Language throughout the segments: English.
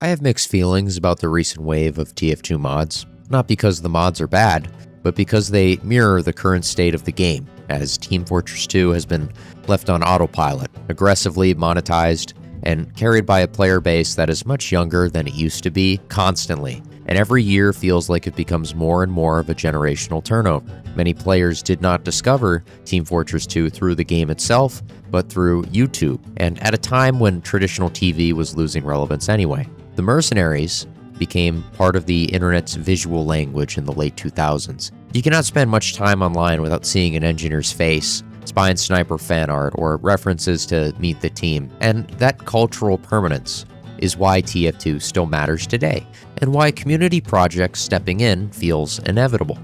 I have mixed feelings about the recent wave of TF2 mods, not because the mods are bad, but because they mirror the current state of the game, as Team Fortress 2 has been left on autopilot, aggressively monetized, and carried by a player base that is much younger than it used to be constantly, and every year feels like it becomes more and more of a generational turnover. Many players did not discover Team Fortress 2 through the game itself, but through YouTube, and at a time when traditional TV was losing relevance anyway. The mercenaries became part of the internet's visual language in the late 2000s. You cannot spend much time online without seeing an engineer's face, spy and sniper fan art, or references to Meet the Team, and that cultural permanence is why TF2 still matters today, and why community projects stepping in feels inevitable.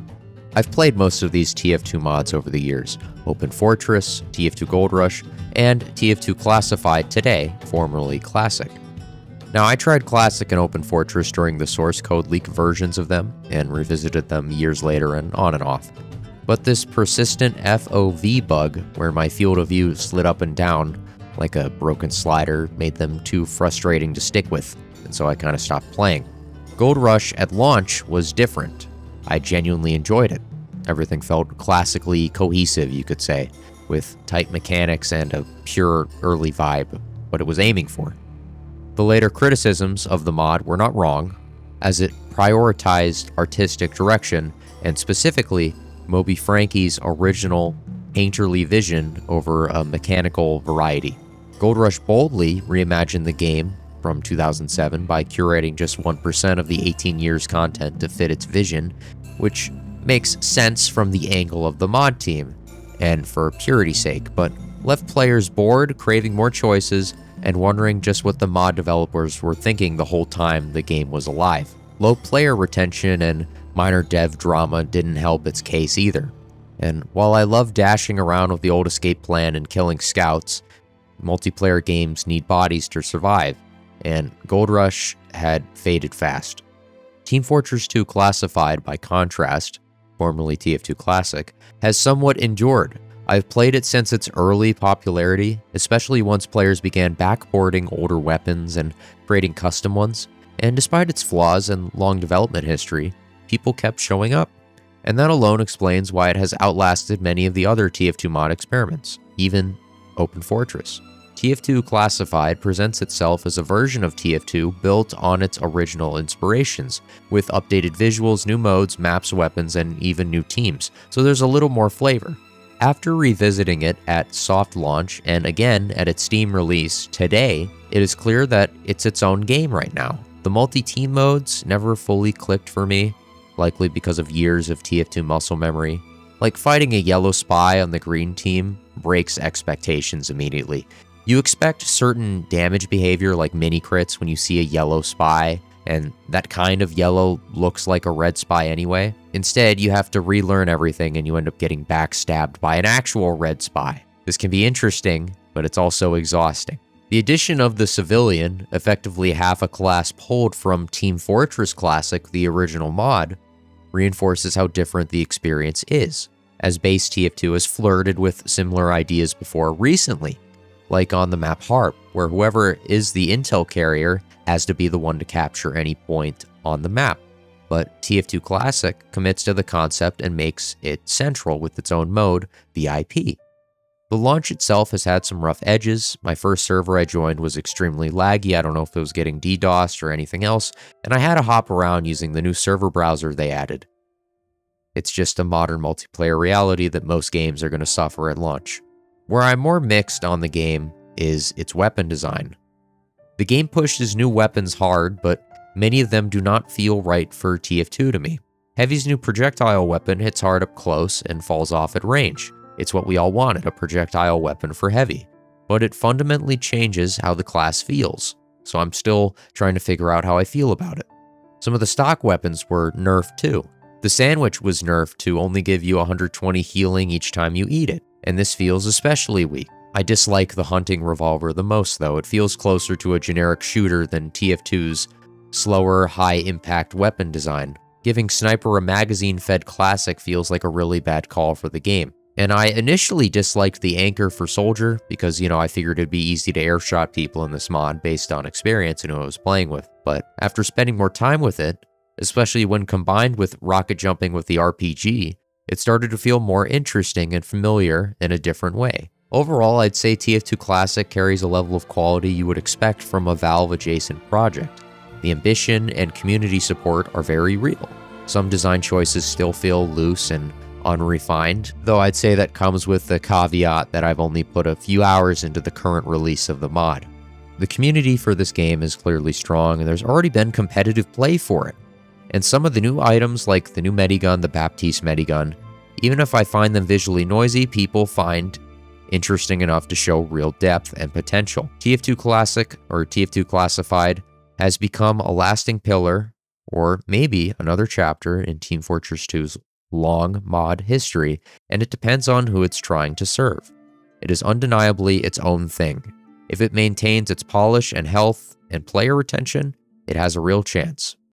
I've played most of these TF2 mods over the years: Open Fortress, TF2 Goldrush, and TF2 Classified today, formerly Classic. Now, I tried Classic and Open Fortress during the source code leak versions of them, and revisited them years later and on and off. But this persistent FOV bug, where my field of view slid up and down like a broken slider, made them too frustrating to stick with, and so I kind of stopped playing. Goldrush at launch was different. I genuinely enjoyed it. Everything felt classically cohesive, you could say, with tight mechanics and a pure early vibe, what it was aiming for. The later criticisms of the mod were not wrong, as it prioritized artistic direction, and specifically Moby Frankie's original painterly vision over a mechanical variety. Goldrush boldly reimagined the game from 2007 by curating just 1% of the 18 years content to fit its vision, which makes sense from the angle of the mod team, and for purity's sake, but left players bored, craving more choices, and wondering just what the mod developers were thinking the whole time the game was alive. Low player retention and minor dev drama didn't help its case either. And while I love dashing around with the old escape plan and killing scouts, multiplayer games need bodies to survive, and Goldrush had faded fast. Team Fortress 2 Classified by Contrast, formerly TF2 Classic, has somewhat endured. I've played it since its early popularity, especially once players began backporting older weapons and creating custom ones, and despite its flaws and long development history, people kept showing up. And that alone explains why it has outlasted many of the other TF2 mod experiments, even Open Fortress. TF2 Classified presents itself as a version of TF2 built on its original inspirations, with updated visuals, new modes, maps, weapons, and even new teams, so there's a little more flavor. After revisiting it at soft launch and again at its Steam release today, it is clear that it's its own game right now. The multi-team modes never fully clicked for me, likely because of years of TF2 muscle memory. Like fighting a yellow spy on the green team breaks expectations immediately. You expect certain damage behavior like mini crits when you see a yellow spy, and that kind of yellow looks like a red spy anyway. Instead, you have to relearn everything and you end up getting backstabbed by an actual red spy. This can be interesting, but it's also exhausting. The addition of the civilian, effectively half a class pulled from Team Fortress Classic, the original mod, reinforces how different the experience is, as base TF2 has flirted with similar ideas before recently, like on the map Harp, where whoever is the intel carrier has to be the one to capture any point on the map. But TF2 Classic commits to the concept and makes it central with its own mode, VIP. The launch itself has had some rough edges. My first server I joined was extremely laggy. I don't know if it was getting DDoSed or anything else, and I had to hop around using the new server browser they added. It's just a modern multiplayer reality that most games are going to suffer at launch. Where I'm more mixed on the game is its weapon design. The game pushes new weapons hard, but many of them do not feel right for TF2 to me. Heavy's new projectile weapon hits hard up close and falls off at range. It's what we all wanted, a projectile weapon for Heavy. But it fundamentally changes how the class feels, so I'm still trying to figure out how I feel about it. Some of the stock weapons were nerfed too. The sandwich was nerfed to only give you 120 healing each time you eat it, and this feels especially weak. I dislike the hunting revolver the most though. It feels closer to a generic shooter than TF2's slower, high-impact weapon design. Giving Sniper a magazine-fed classic feels like a really bad call for the game. And I initially disliked the anchor for Soldier because, I figured it'd be easy to airshot people in this mod based on experience and who I was playing with. but after spending more time with it, especially when combined with rocket jumping with the RPG, it started to feel more interesting and familiar in a different way. Overall, I'd say TF2 Classic carries a level of quality you would expect from a Valve-adjacent project. The ambition and community support are very real. Some design choices still feel loose and unrefined, though I'd say that comes with the caveat that I've only put a few hours into the current release of the mod. The community for this game is clearly strong, and there's already been competitive play for it. And some of the new items, like the new medigun, the Baptiste medigun, even if I find them visually noisy, people find interesting enough to show real depth and potential. TF2 Classic, or TF2 Classified, has become a lasting pillar, or maybe another chapter in Team Fortress 2's long mod history, and it depends on who it's trying to serve. It is undeniably its own thing. If it maintains its polish and health and player retention, it has a real chance.